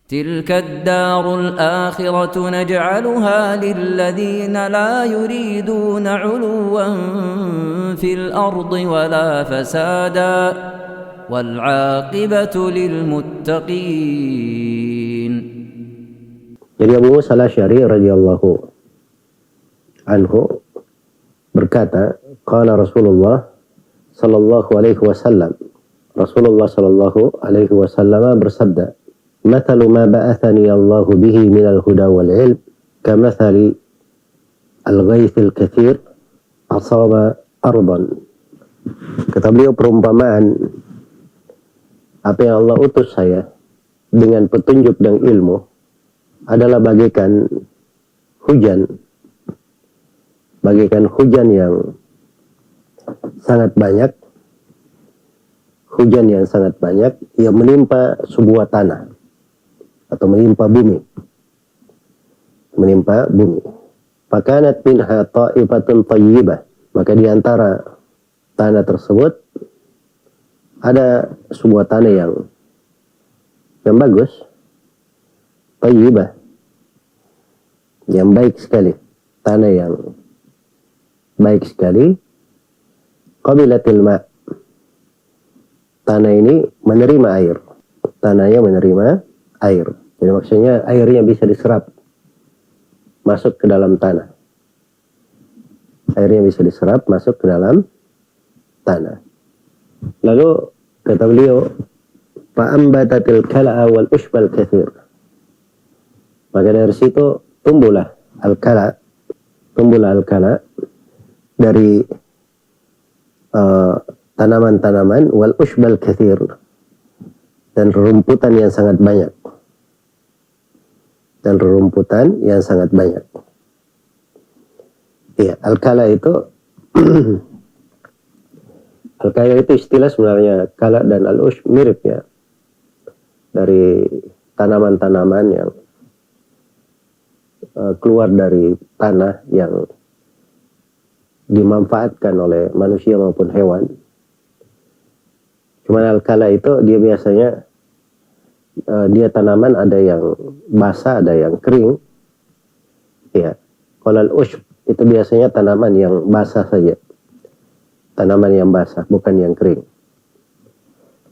تلك الدار الآخرة نجعلها للذين لا يريدون علوا في الأرض ولا فسادا والعاقبة للمتقين. Jadi Abu Musa al-Asy'ari radhiyallahu anhu berkata, qala Rasulullah sallallahu alaihi wasallam, Rasulullah sallallahu alaihi wasallam bersabda, "Mathalu ma ba'athani Allah bihi min al-huda wal 'ilm kamathali al-ghaith al-kathir asaba ardan." Kata beliau, perumpamaan apa yang Allah utus saya dengan petunjuk dan ilmu adalah bagaikan hujan yang sangat banyak, yang menimpa sebuah tanah atau menimpa bumi. Fakanat minha ta'ifatun thayyibah, maka di antara tanah tersebut ada sebuah tanah yang bagus, thayyibah, yang baik sekali, tanah yang baik sekali. Qabilatil ma', tanah ini menerima air, tanahnya menerima air. Jadi maksudnya airnya bisa diserap masuk ke dalam tanah, airnya bisa diserap masuk ke dalam tanah. Lalu kata beliau, fa'ambatatil kala'a wal ushbal kathir, maka dari situ tumbuhlah al-kala dari tanaman-tanaman, wal ushbal kathir, dan rerumputan yang sangat banyak. Iya, al-kala itu al-kala itu istilah sebenarnya, kala dan al-ush mirip ya, dari tanaman-tanaman yang keluar dari tanah yang dimanfaatkan oleh manusia maupun hewan. Cuman al-kala itu dia biasanya dia tanaman ada yang basah, ada yang kering. Ya, kalau al-ushb itu biasanya tanaman yang basah saja, tanaman yang basah, bukan yang kering.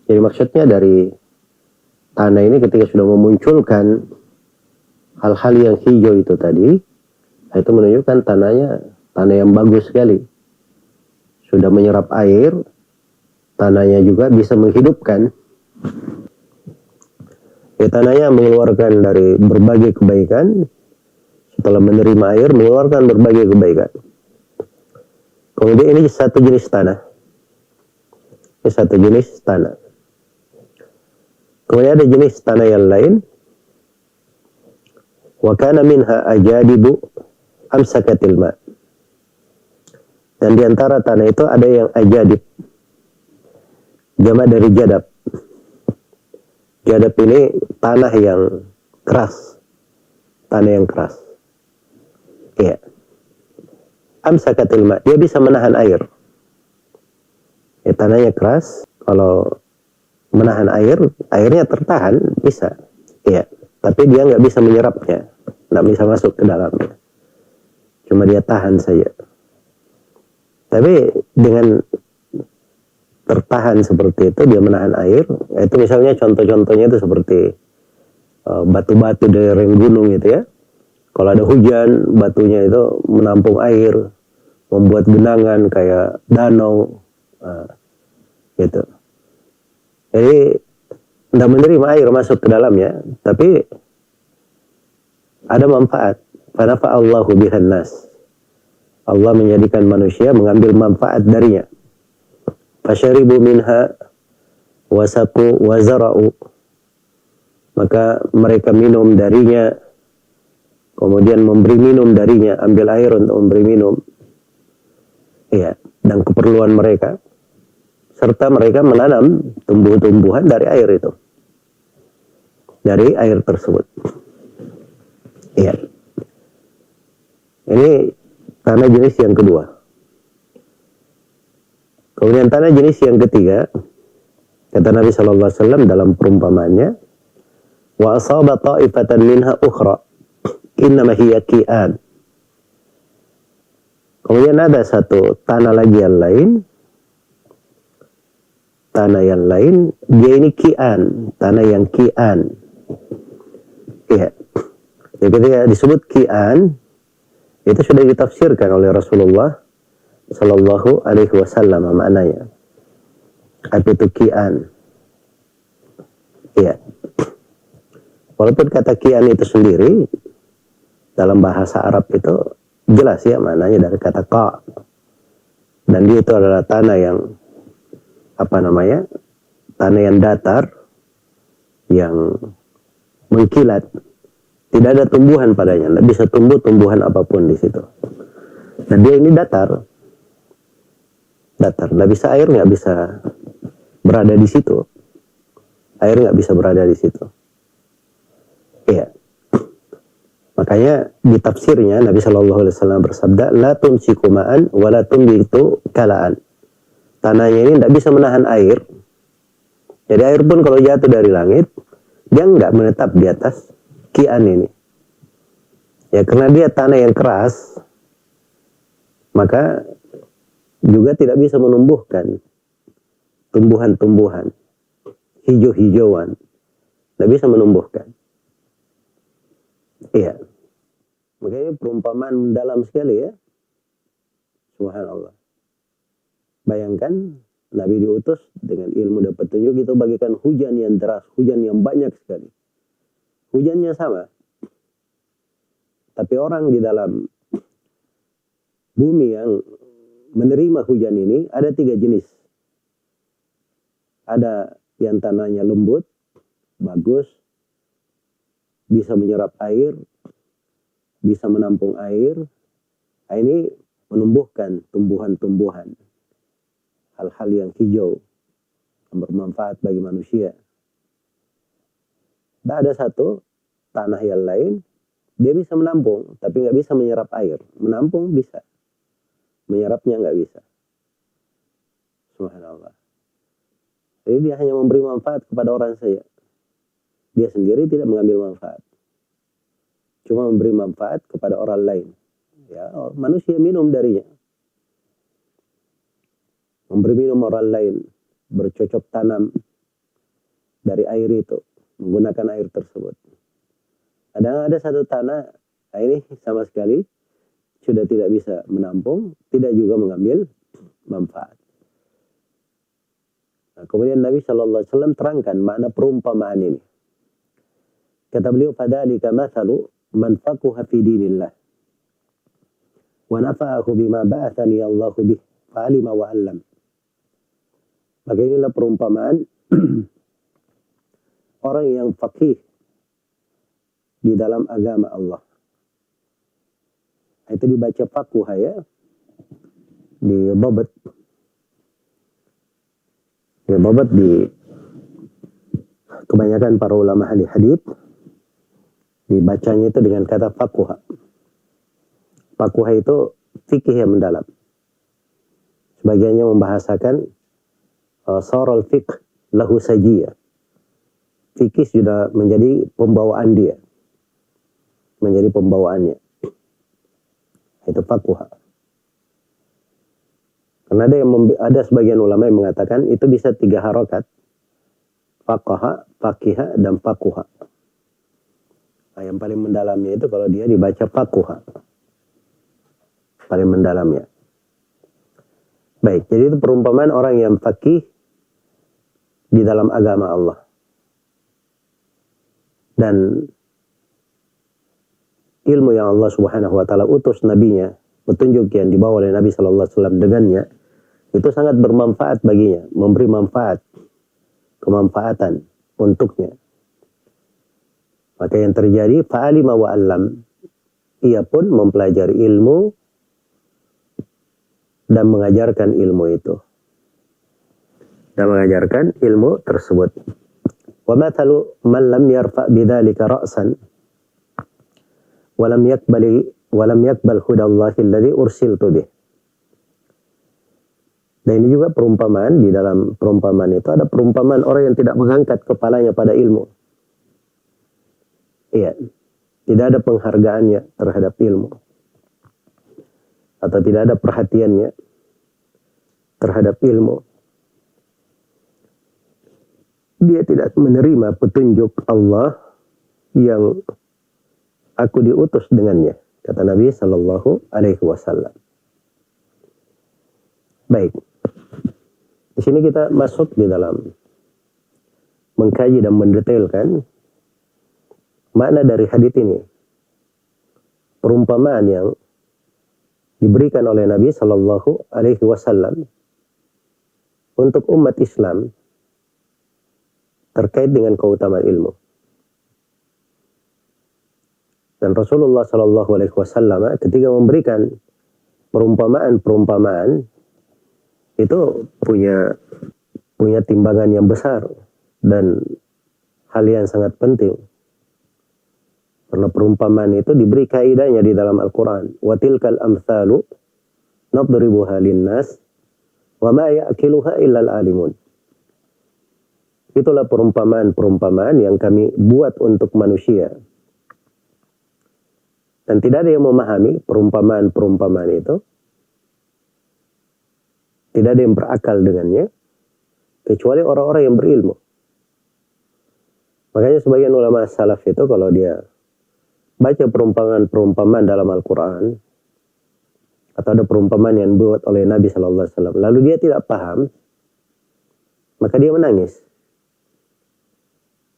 Jadi maksudnya dari tanah ini ketika sudah memunculkan hal-hal yang hijau itu tadi, itu menunjukkan tanah yang bagus sekali, sudah menyerap air, tanahnya juga bisa menghidupkan. Ya, tanahnya mengeluarkan dari berbagai kebaikan, setelah menerima air mengeluarkan berbagai kebaikan. Kemudian ini satu jenis tanah. Kemudian ada jenis tanah yang lain. Wa kana minha ajadibu amsakatil ma'. Dan di antara tanah itu ada yang ajadib. Jamak dari jadab. Jadab ini tanah yang keras. Iya. Amsakatil ma', dia bisa menahan air. Ya, tanahnya keras, kalau menahan air, airnya tertahan, bisa. Iya. Tapi dia nggak bisa menyerapnya, nggak bisa masuk ke dalamnya. Cuma dia tahan saja. Tapi dengan tertahan seperti itu, dia menahan air. Itu misalnya contoh-contohnya itu seperti batu-batu dari lereng gunung gitu ya. Kalau ada hujan, batunya itu menampung air, membuat genangan kayak danau, gitu. Jadi tidak menerima air masuk ke dalamnya, tapi ada manfaat. Fanafa'allahu bihan nas. Allah menjadikan manusia mengambil manfaat darinya. Fasyaribu minha wasaku wazara'u. Maka mereka minum darinya, kemudian memberi minum darinya, ambil air untuk memberi minum. Iya, dan keperluan mereka. Serta mereka menanam tumbuh-tumbuhan dari air itu. Dari air tersebut. Iya. Ini tanah jenis yang kedua. Kemudian tanah jenis yang ketiga, kata Nabi SAW dalam perumpamaannya, Wa asaba ta'ifatan minha ukhra innama hiya ki'an. Kemudian ada satu tanah lagi yang lain, dia ini ki'an, tanah yang ki'an. Iya. Jadi ketika disebut ki'an, itu sudah ditafsirkan oleh Rasulullah Sallallahu Alaihi Wasallam maknanya. Apa itu ki'an? Iya. Walaupun kata ki'an itu sendiri dalam bahasa Arab itu jelas ya maknanya dari kata qa. Dan dia itu adalah tanah yang tanah yang datar, yang mengkilat, tidak ada tumbuhan padanya, tidak bisa tumbuh tumbuhan apapun di situ. Dan dia ini datar, tidak bisa air, nggak bisa berada di situ, air nggak bisa berada di situ. Iya. Makanya di tafsirnya Nabi Shallallahu Alaihi Wasallam bersabda, la tumsiku ma'an, wa la tumbitu kalaan. Tanahnya ini tidak bisa menahan air. Jadi air pun kalau jatuh dari langit, dia nggak menetap di atas ki'an ini. Ya karena dia tanah yang keras, maka juga tidak bisa menumbuhkan tumbuhan-tumbuhan, hijau-hijauan. Tidak bisa menumbuhkan. Iya. Makanya perumpamaan mendalam sekali ya. Subhanallah. Bayangkan Nabi diutus dengan ilmu dan petunjuk, itu bagikan hujan yang deras, hujan yang banyak sekali. Hujannya sama. Tapi orang di dalam bumi yang menerima hujan ini ada 3 jenis. Ada yang tanahnya lembut, bagus, bisa menyerap air, bisa menampung air. Nah, ini menumbuhkan tumbuhan-tumbuhan, hal-hal yang hijau, yang bermanfaat bagi manusia. Dan ada satu tanah yang lain, dia bisa menampung, tapi nggak bisa menyerap air. Menampung bisa, menyerapnya nggak bisa. Subhanallah. Jadi dia hanya memberi manfaat kepada orang saja. Dia sendiri tidak mengambil manfaat. Cuma memberi manfaat kepada orang lain. Ya, manusia minum darinya. Memberi minum orang lain, bercocok tanam dari air itu, menggunakan air tersebut. Ada satu tanah, nah ini sama sekali sudah tidak bisa menampung, tidak juga mengambil manfaat. Nah, kemudian Nabi Shallallahu Alaihi Wasallam terangkan makna perumpamaan ini. Kata beliau, "Fadzalika mathalu man faquha fi dinillah wa nafa'ahu bima ba'athani Allahu bih fa'alima wa 'allam." Maka inilah perumpamaan orang yang faqih di dalam agama Allah. Itu dibaca faquha ya, di babat. Di babat di kebanyakan para ulama ahli hadits dibacanya itu dengan kata faquha. Faquha itu fikih yang mendalam. Sebagiannya membahasakan saral fiqh lahu sajiyah. Fikih sudah menjadi pembawaan dia. Menjadi pembawaannya. Itu faquha. Karena ada sebagian ulama yang mengatakan itu bisa 3 harokat. Faqaha, faqiha, dan faquha. Nah, yang paling mendalamnya itu kalau dia dibaca faquha. Paling mendalamnya. Baik, jadi itu perumpamaan orang yang faqih di dalam agama Allah. Dan ilmu yang Allah Subhanahu wa taala utus nabinya, petunjuk yang dibawa oleh Nabi sallallahu alaihi wasallam dengannya, itu sangat bermanfaat baginya, memberi manfaat, kemanfaatan untuknya. Maka yang terjadi, fa'alima wa 'allam. Ia pun mempelajari ilmu dan mengajarkan ilmu itu. Dan mengajarkan ilmu tersebut. Wa mathalu man lam yarfa' bidzalika ra'san wa lam yaqbal hudallahi alladhi ursiltu bih. Dan ini juga perumpamaan, di dalam perumpamaan itu ada perumpamaan orang yang tidak mengangkat kepalanya pada ilmu. Iya, tidak ada penghargaannya terhadap ilmu, atau tidak ada perhatiannya terhadap ilmu. Dia tidak menerima petunjuk Allah yang aku diutus dengannya, kata Nabi Shallallahu Alaihi Wasallam. Baik, di sini kita masuk di dalam mengkaji dan mendetailkan makna dari hadits ini. Perumpamaan yang diberikan oleh Nabi Shallallahu Alaihi Wasallam untuk umat Islam terkait dengan keutamaan ilmu. Dan Rasulullah Shallallahu Alaihi Wasallam ketika memberikan perumpamaan itu punya timbangan yang besar dan hal yang sangat penting. Karena perumpamaan itu diberi kaidahnya di dalam Al-Quran. Wa tilkal amthalu nadribuha linnas wa ma ya'kiluha illal alimun. Itulah perumpamaan yang kami buat untuk manusia. Dan tidak ada yang memahami perumpamaan itu. Tidak ada yang berakal dengannya, kecuali orang-orang yang berilmu. Makanya sebagian ulama salaf itu kalau dia baca perumpamaan dalam Al-Quran, atau ada perumpamaan yang dibuat oleh Nabi SAW, lalu dia tidak paham, maka dia menangis.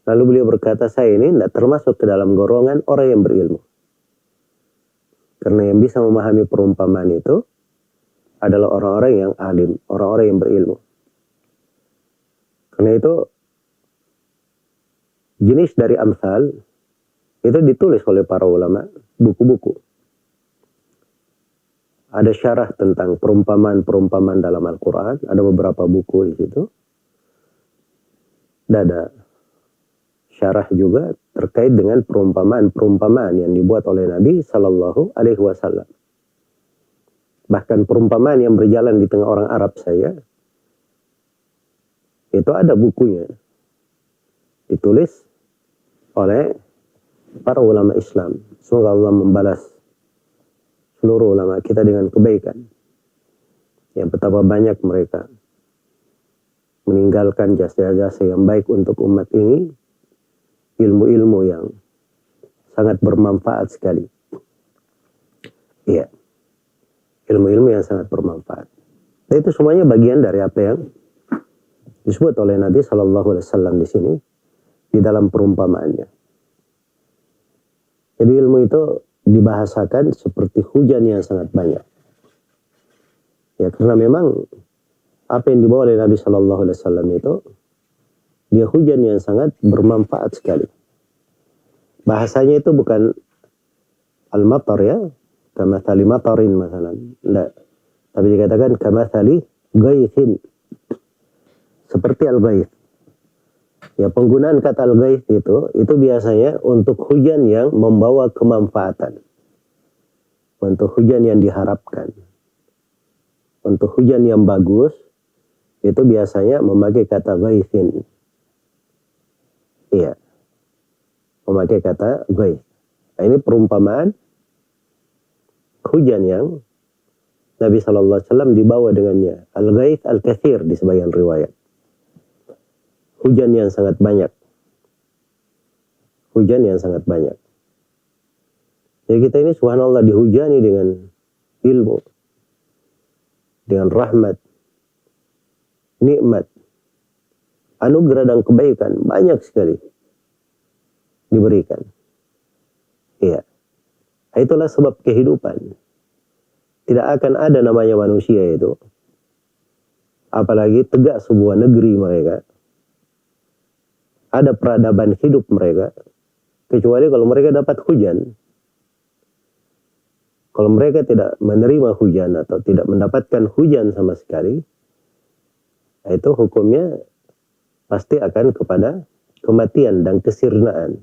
Lalu beliau berkata, saya ini tidak termasuk ke dalam golongan orang yang berilmu. Karena yang bisa memahami perumpamaan itu adalah orang-orang yang alim, orang-orang yang berilmu. Karena itu, jenis dari amsal, itu ditulis oleh para ulama, buku-buku. Ada syarah tentang perumpamaan dalam Al-Quran, ada beberapa buku di situ. Dan ada syarah juga terkait dengan perumpamaan yang dibuat oleh Nabi Sallallahu Alaihi Wasallam. Bahkan perumpamaan yang berjalan di tengah orang Arab saya, itu ada bukunya. Ditulis oleh para ulama Islam. Semoga Allah membalas seluruh ulama kita dengan kebaikan. Yang betapa banyak mereka meninggalkan jasa-jasa yang baik untuk umat ini, ilmu-ilmu yang sangat bermanfaat sekali. Iya. Ilmu-ilmu yang sangat bermanfaat. Dan itu semuanya bagian dari apa yang disebut oleh Nabi Shallallahu Alaihi Wasallam di sini di dalam perumpamaannya. Jadi ilmu itu dibahasakan seperti hujan yang sangat banyak. Ya, karena memang apa yang dibawa oleh Nabi Shallallahu Alaihi Wasallam itu dia hujan yang sangat bermanfaat sekali. Bahasanya itu bukan al-matar ya, kamathali matarin masalan. Tidak. Tapi dikatakan kamathali ghaithin. Seperti al-ghaith. Ya, penggunaan kata al-ghaith itu biasanya untuk hujan yang membawa kemanfaatan. Untuk hujan yang diharapkan. Untuk hujan yang bagus, itu biasanya memakai kata ghaithin. Iya. Memakai kata ghaith. Nah, ini perumpamaan hujan yang Nabi SAW dibawa dengannya. Al-ghaith al-kathir di sebagian riwayat. Hujan yang sangat banyak. Hujan yang sangat banyak. Jadi kita ini subhanallah dihujani dengan ilmu. Dengan rahmat. Nikmat. Anugerah dan kebaikan. Banyak sekali. Diberikan. Iya. Itulah sebab kehidupan. Tidak akan ada namanya manusia itu. Apalagi tegak sebuah negeri mereka. Ada peradaban hidup mereka. Kecuali kalau mereka dapat hujan. Kalau mereka tidak menerima hujan atau tidak mendapatkan hujan sama sekali. Itu hukumnya pasti akan kepada kematian dan kesirnaan.